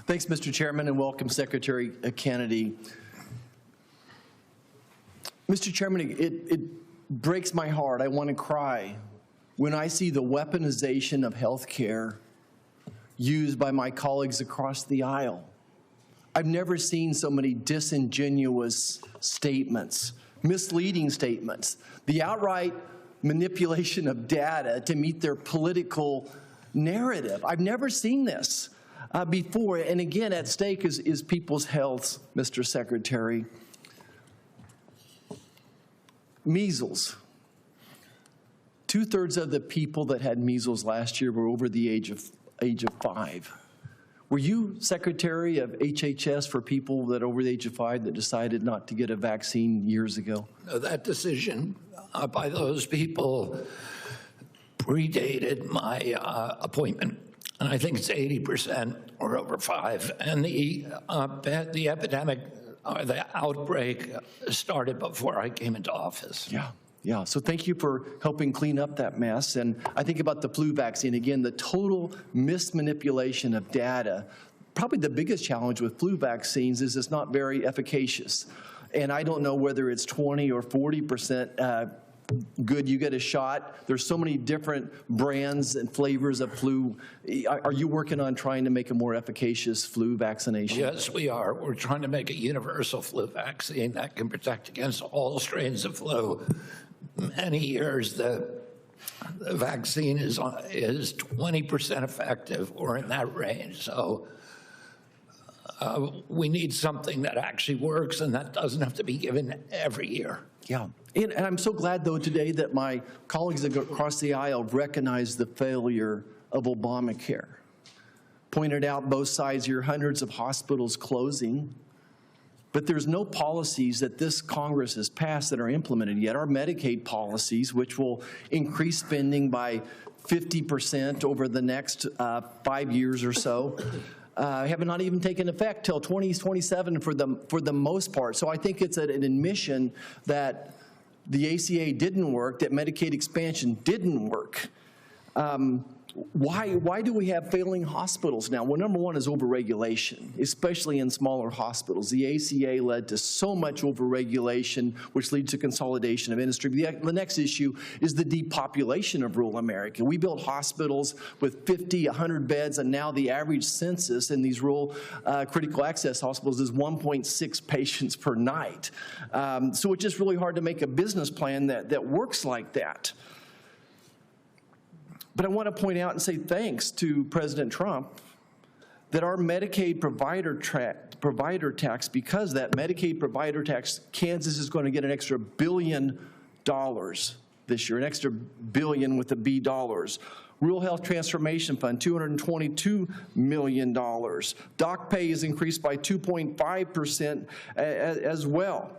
Thanks, Mr. Chairman, and welcome, Secretary Kennedy. Mr. Chairman, it breaks my heart. I want to cry when I see the weaponization of health care used by my colleagues across the aisle. I've never seen so many disingenuous statements, misleading statements, the outright manipulation of data to meet their political narrative. I've never seen this before, and again, at stake is people's health, Mr. Secretary. Measles. 2/3 of the people that had measles last year were over the age of 5. Were you Secretary of HHS for people that are over the age of 5 that decided not to get a vaccine years ago? That decision by those people predated my appointment. And I think it's 80% or over 5. And the epidemic, or the outbreak, started before I came into office. Yeah, so thank you for helping clean up that mess. And I think about the flu vaccine, again, the total mismanipulation of data. Probably the biggest challenge with flu vaccines is it's not very efficacious. And I don't know whether it's 20 or 40% good. You get a shot. There's so many different brands and flavors of flu. Are you working on trying to make a more efficacious flu vaccination? Yes, we are. We're trying to make a universal flu vaccine that can protect against all strains of flu. Many years, the vaccine is 20% effective or in that range. So we need something that actually works and that doesn't have to be given every year. Yeah, and I'm so glad, though, today that my colleagues across the aisle recognize the failure of Obamacare. Pointed out both sides here, hundreds of hospitals closing, but there's no policies that this Congress has passed that are implemented yet. Our Medicaid policies, which will increase spending by 50% over the next 5 years or so, have not even taken effect till 2027 for the most part. So I think it's an admission that the ACA didn't work, that Medicaid expansion didn't work. Why do we have failing hospitals now? Well, number one is overregulation, especially in smaller hospitals. The ACA led to so much overregulation, which leads to consolidation of industry. The next issue is the depopulation of rural America. We built hospitals with 50, 100 beds, and now the average census in these rural critical access hospitals is 1.6 patients per night. So it's just really hard to make a business plan that works like that. But I want to point out and say thanks to President Trump that our Medicaid provider tax, because that Medicaid provider tax, Kansas is going to get an extra $1 billion this year, an extra billion with a B dollars. Rural Health Transformation Fund, $222 million. Doc pay is increased by 2.5% as well.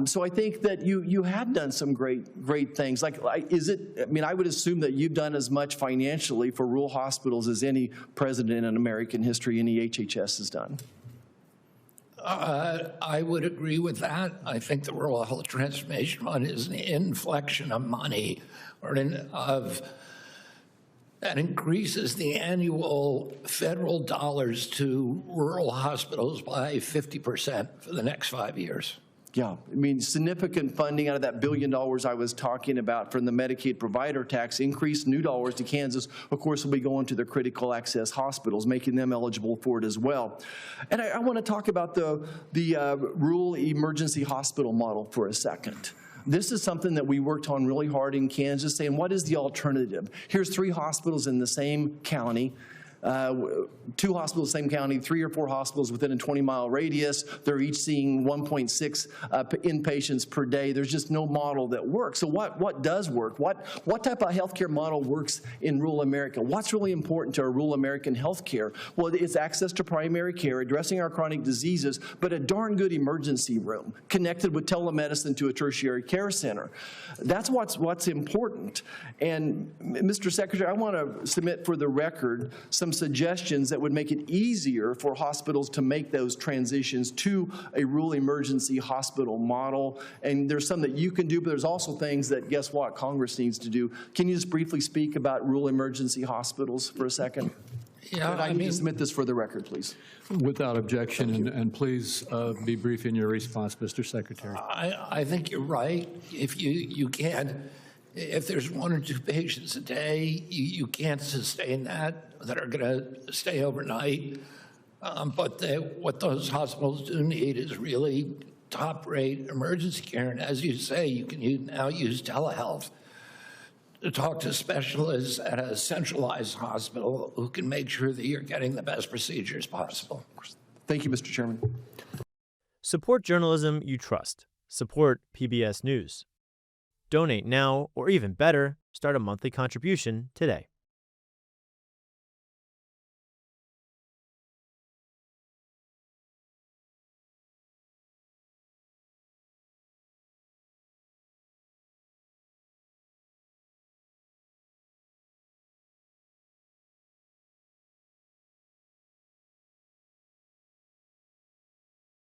So I think that you have done some great things. I would assume that you've done as much financially for rural hospitals as any president in American history, any HHS has done. I would agree with that. I think the Rural Health Transformation Fund is an inflection of money that increases the annual federal dollars to rural hospitals by 50% for the next 5 years. Yeah, I mean, significant funding out of that $1 billion I was talking about from the Medicaid provider tax, increased new dollars to Kansas, of course, will be going to the critical access hospitals, making them eligible for it as well. And I want to talk about the rural emergency hospital model for a second. This is something that we worked on really hard in Kansas, saying, what is the alternative? Here's 3 hospitals in the same county. 2 hospitals in the same county, 3 or 4 hospitals within a 20-mile radius. They're each seeing 1.6 inpatients per day. There's just no model that works. So what does work? What type of healthcare model works in rural America? What's really important to our rural American healthcare? Well, it's access to primary care, addressing our chronic diseases, but a darn good emergency room connected with telemedicine to a tertiary care center. That's what's important. And Mr. Secretary, I want to submit for the record some suggestions that would make it easier for hospitals to make those transitions to a rural emergency hospital model. And there's some that you can do, but there's also things that, guess what, Congress needs to do. Can you just briefly speak about rural emergency hospitals for a second? Yeah, But I need to submit this for the record, please. Without objection, and please be brief in your response, Mr. Secretary. I think you're right. If you can't, if there's 1 or 2 patients a day, you can't sustain that are going to stay overnight. But what those hospitals do need is really top-rate emergency care. And as you say, you can now use telehealth to talk to specialists at a centralized hospital who can make sure that you're getting the best procedures possible. Thank you, Mr. Chairman. Support journalism you trust. Support PBS News. Donate now, or even better, start a monthly contribution today.